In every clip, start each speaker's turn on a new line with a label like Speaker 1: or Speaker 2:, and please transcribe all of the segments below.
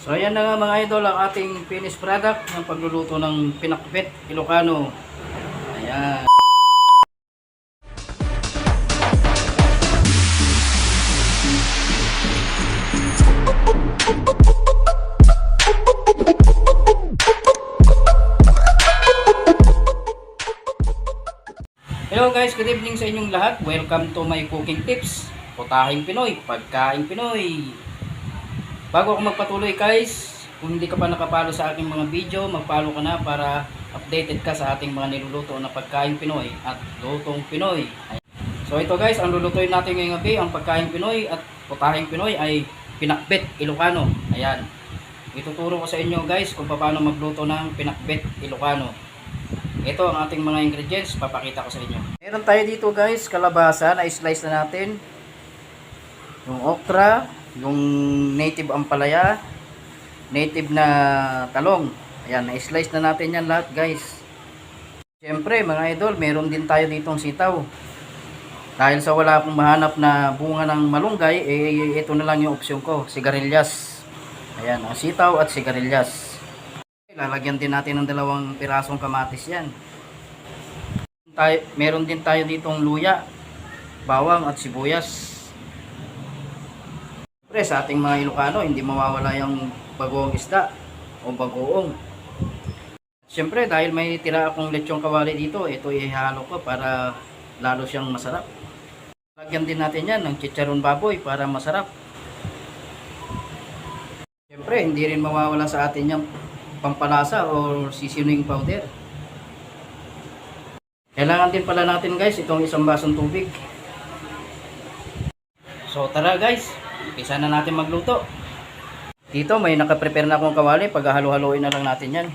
Speaker 1: So ayan na nga mga idol ang ating finished product ng pagluluto ng pinakbet Ilocano. Ayan. Hello guys, good evening sa inyong lahat. Welcome to my cooking tips. Putahing Pinoy, pagkaing Pinoy. Bago ako magpatuloy guys, kung hindi ka pa nakapalo sa aking mga video, magpalo ka na para updated ka sa ating mga niluluto na pagkaing Pinoy at lutong Pinoy. So ito guys, ang lulutuin natin ngayong gabi, ang pagkaing Pinoy at putahing Pinoy ay pinakbet Ilocano. Ayan. Ituturo ko sa inyo guys kung paano magluto ng pinakbet Ilocano. Ito ang ating mga ingredients, papakita ko sa inyo. Meron tayo dito guys, kalabasa na slice na natin. Yung okra, yung native ampalaya, native na talong. Ayan, na-slice na natin yan lahat guys. Siyempre mga idol, meron din tayo ditong sitaw. Dahil sa wala akong mahanap na bunga ng malunggay, ito na lang yung opsyon ko, sigarilyas. Ayan, ang sitaw at sigarilyas. Lalagyan din natin ng 2 pirasong kamatis yan. Meron din tayo ditong luya, bawang at sibuyas. Siyempre sa ating mga Ilocano, hindi mawawala yung bagoong isda o bagoong. Siyempre dahil may tira akong lechong kawali dito, ito ihalo ko para lalo siyang masarap. Lagyan din natin yan ng chicharon baboy para masarap. Siyempre hindi rin mawawala sa atin yung pampalasa o seasoning powder. Kailangan din pala natin guys itong 1 basong tubig. So tara guys, umpisa na natin magluto. Dito may nakaprepare na akong kawali, paghahalo-haloin na lang natin yan.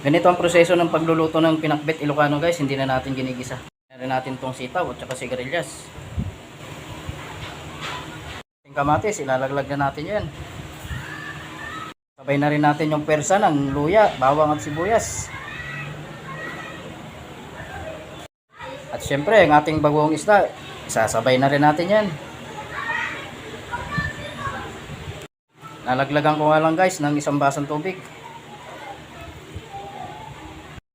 Speaker 1: Ganito ang proseso ng pagluluto ng pinakbet Ilocano guys, hindi na natin ginigisa. Meron natin itong sitaw at saka sigarilyas. Yung kamatis, ilalaglag na natin yan. Sabay na rin natin yung persa ng luya, bawang at sibuyas. At syempre, ang ating bagoong isda, sasabay na rin natin yan. Nalaglagan ko nga lang guys ng 1 basong tubig.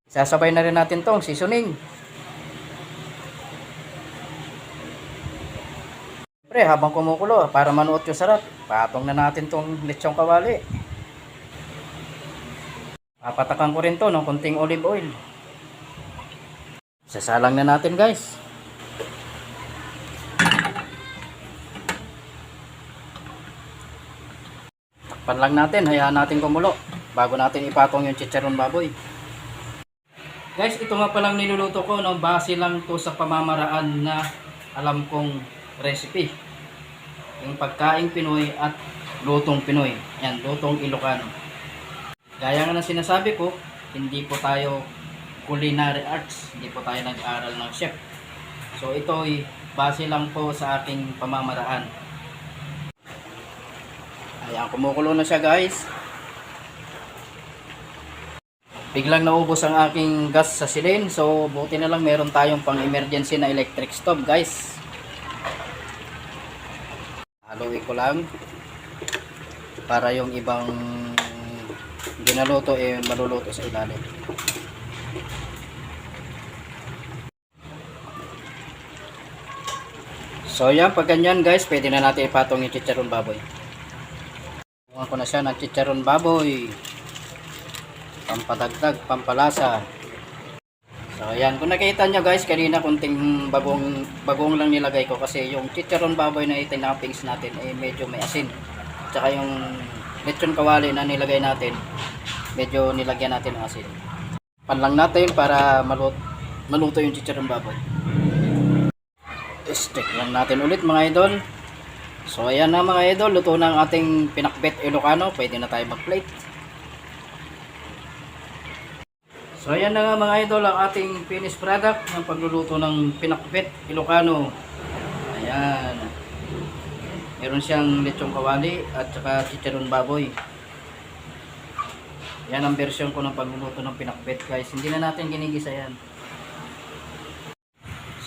Speaker 1: Sasabay na rin natin tong seasoning. Syempre, habang kumukulo, para manuot yung sarap, patong na natin tong lechong kawali. Papatakan ko rin to ng konting olive oil. Sasalang na natin guys. Takpan lang natin, hayaan natin kumulo bago natin ipatong yung chicharon baboy. Guys, ito nga palang niluluto ko, no? Base lang to sa pamamaraan na alam kong recipe. Yung pagkaing Pinoy at lutong Pinoy. Yan, lutong Ilocano. Gaya nga ng sinasabi ko, hindi po tayo culinary arts, hindi po tayo nag-aral ng chef. So ito ay base lang po sa aking pamamaraan. Ayan, kumukulo na siya guys. Biglang naubos ang aking gas sa silin, so buti na lang meron tayong pang emergency na electric stove guys. Haluin ko lang para yung ibang ginaluto maluluto sa ilalim. So yan, pag ganyan guys, pwede na natin ipatong yung chicharon baboy. Bukan ko na siya ng chicharon baboy, pampadagdag, pampalasa. So yan, kung nakita nyo guys, kanina kunting bagong lang nilagay ko kasi yung chicharon baboy na itinapings natin medyo may asin. Tsaka yung lechon kawali na nilagay natin, medyo nilagyan natin ng asin. Panlang natin para maluto yung chicharon baboy. Stick lang natin ulit mga idol. So ayan na mga idol, luto na ang ating pinakbet Ilocano. Pwede na tayo mag-plate. So ayan na nga mga idol ang ating finished product ng pagluluto ng pinakbet Ilocano. Ayan. Meron siyang lechong kawali at saka chicharon baboy. Yan ang version ko ng pagluluto ng pinakbet guys. Hindi na natin ginigisa yan.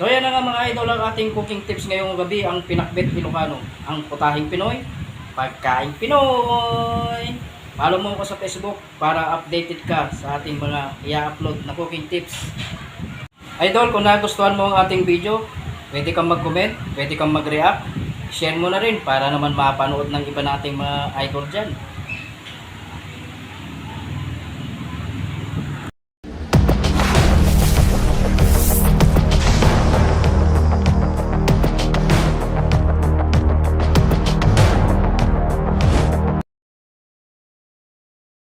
Speaker 1: So yan na nga mga idol ang ating cooking tips ngayong gabi, ang pinakbet Ilocano. Ang putahing Pinoy, Pagkaing Pinoy. Follow mo ko sa Facebook para updated ka sa ating mga i-upload na cooking tips. Idol, kung nagustuhan mo ang ating video, pwede kang mag-comment, pwede kang mag-react. Share mo na rin para naman mapanood ng iba nating mga idol dyan.